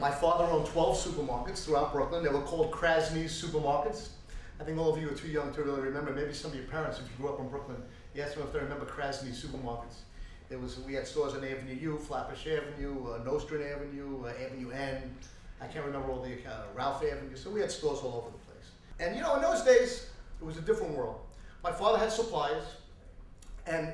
My father owned 12 supermarkets throughout Brooklyn. They were called Krasne1.mov. I think all of you are too young to really remember. Maybe some of your parents, if you grew up in Brooklyn, you asked them if they remember Krasne1.mov. We had stores on Avenue U, Flatbush Avenue, Nostrand Avenue, Avenue N. I can't remember all the Ralph Avenue. So we had stores all over the place. And you know, in those days, it was a different world. My father had suppliers, and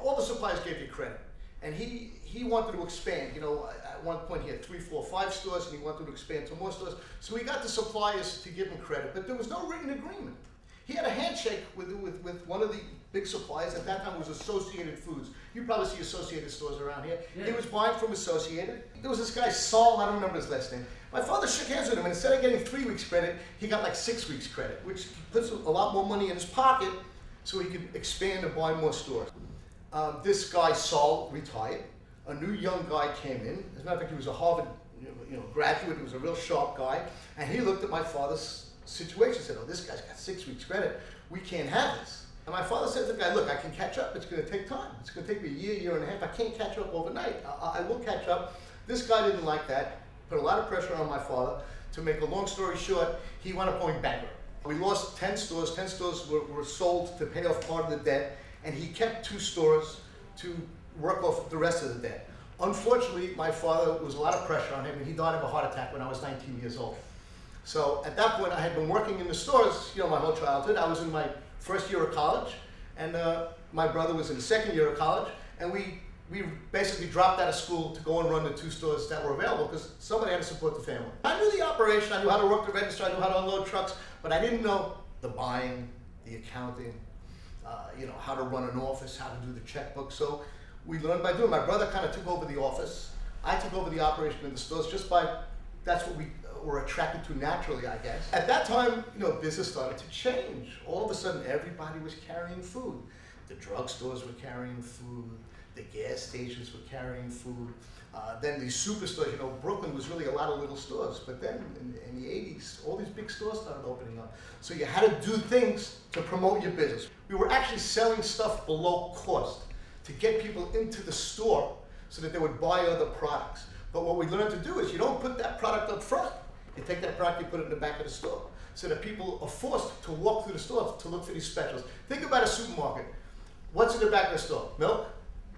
all the suppliers gave you credit. And he wanted to expand. You know, at one point he had 3, 4, 5 stores, and he wanted to expand to more stores. So he got the suppliers to give him credit, but there was no written agreement. He had a handshake with one of the big suppliers. At that time, it was Associated Foods. You probably see Associated stores around here. Yeah. He was buying from Associated. There was this guy, Saul, I don't remember his last name. My father shook hands with him, and instead of getting 3 weeks credit, he got like 6 weeks credit, which puts a lot more money in his pocket so he could expand and buy more stores. This guy, Saul, retired. A new young guy came in. As a matter of fact, he was a Harvard graduate. He was a real sharp guy. And he looked at my father's situation and said, oh, this guy's got 6 weeks credit. We can't have this. And my father said to the guy, look, I can catch up. It's going to take time. It's going to take me a year, year and a half. I can't catch up overnight. I will catch up. This guy didn't like that. Put a lot of pressure on my father. To make a long story short, he wound up going bankrupt. We lost 10 stores. 10 stores were sold to pay off part of the debt. And he kept 2 stores to work off the rest of the debt. Unfortunately, my father, there was a lot of pressure on him, and he died of a heart attack when I was 19 years old. So at that point, I had been working in the stores, my whole childhood. I was in my first year of college, and my brother was in the second year of college, and we basically dropped out of school to go and run the 2 stores that were available because somebody had to support the family. I knew the operation, I knew how to work the register, I knew how to unload trucks, but I didn't know the buying, the accounting, how to run an office, how to do the checkbook. So we learned by doing. My brother kind of took over the office. I took over the operation in the stores that's what we were attracted to naturally, I guess. At that time, business started to change. All of a sudden, everybody was carrying food. The drugstores were carrying food. The gas stations were carrying food. Then these superstores, Brooklyn was really a lot of little stores. But then in the 80s, all these big stores started opening up. So you had to do things to promote your business. We were actually selling stuff below cost to get people into the store so that they would buy other products. But what we learned to do is you don't put that product up front. You take that product, you put it in the back of the store so that people are forced to walk through the store to look for these specials. Think about a supermarket. What's in the back of the store? Milk?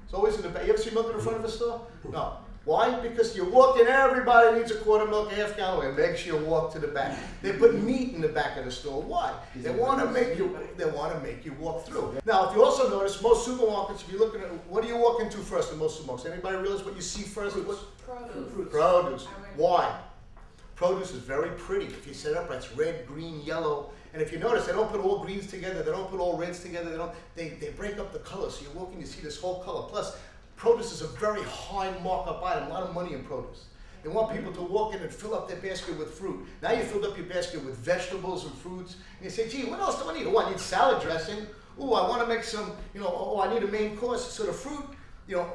It's always in the back. You ever see milk in the front of the store? No. Why? Because you walk in, everybody needs a quarter milk, a half gallon, and make sure you walk to the back. They put meat in the back of the store. Why? They want to make you walk through. Now, if you also notice, most supermarkets, if you're looking at, what do you walk into first in most supermarkets? Anybody realize what you see first? Produce. Produce. Why? Produce is very pretty. If you set it up right, it's red, green, yellow. And if you notice, they don't put all greens together. They don't put all reds together. They break up the colors. So you walk in, you see this whole color. Plus, produce is a very high markup item, a lot of money in produce. They want people to walk in and fill up their basket with fruit. Now you filled up your basket with vegetables and fruits, and you say, gee, what else do I need? Oh, I need salad dressing. Oh, I want to make some, I need a main course. So the fruit,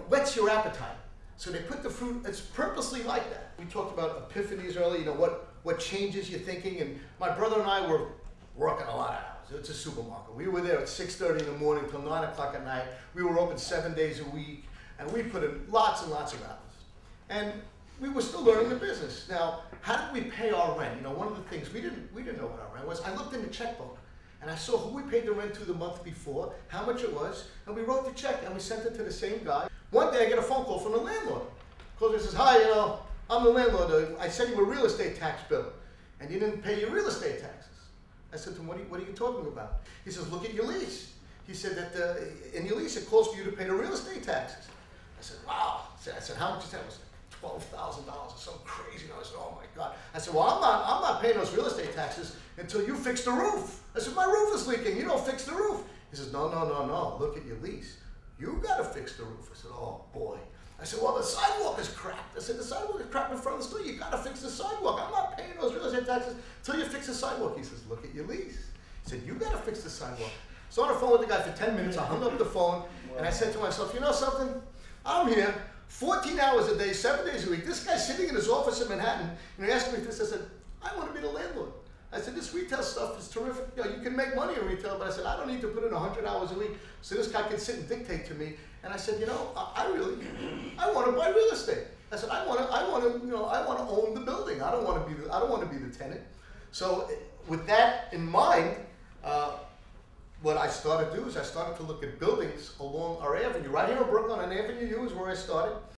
whets your appetite. So they put the fruit, it's purposely like that. We talked about epiphanies earlier, what changes your thinking, and my brother and I were working a lot of hours. It's a supermarket. We were there at 6:30 in the morning till 9 o'clock at night. We were open 7 days a week. And we put in lots and lots of hours. And we were still learning the business. Now, how did we pay our rent? One of the things, we didn't know what our rent was. I looked in the checkbook, and I saw who we paid the rent to the month before, how much it was, and we wrote the check, and we sent it to the same guy. One day, I get a phone call from the landlord. Calls me and says, hi, I'm the landlord. I sent you a real estate tax bill, and you didn't pay your real estate taxes. I said to him, what are you talking about? He says, look at your lease. He said that in your lease, it calls for you to pay the real estate taxes. I said, wow. I said, how much is that? It was like $12,000 or something crazy. I said, oh my God. I said, well, I'm not paying those real estate taxes until you fix the roof. I said, my roof is leaking. You don't fix the roof. He says, no. Look at your lease. You got to fix the roof. I said, oh boy. I said, well, the sidewalk is cracked. I said, the sidewalk is cracked in front of the store. You got to fix the sidewalk. I'm not paying those real estate taxes until you fix the sidewalk. He says, look at your lease. He said, you got to fix the sidewalk. So on the phone with the guy for 10 minutes. I hung up the phone, and I said to myself, you know something? I'm here 14 hours a day, 7 days a week. This guy's sitting in his office in Manhattan, asking me this. I said, I want to be the landlord. I said, this retail stuff is terrific. You can make money in retail, but I said, I don't need to put in 100 hours a week so this guy can sit and dictate to me. And I said, I want to buy real estate. I said, I want to own the I don't want to be the tenant. So with that in mind, what I started to do is I started to look at buildings along our avenue. Right here in Brooklyn on Avenue U is where I started.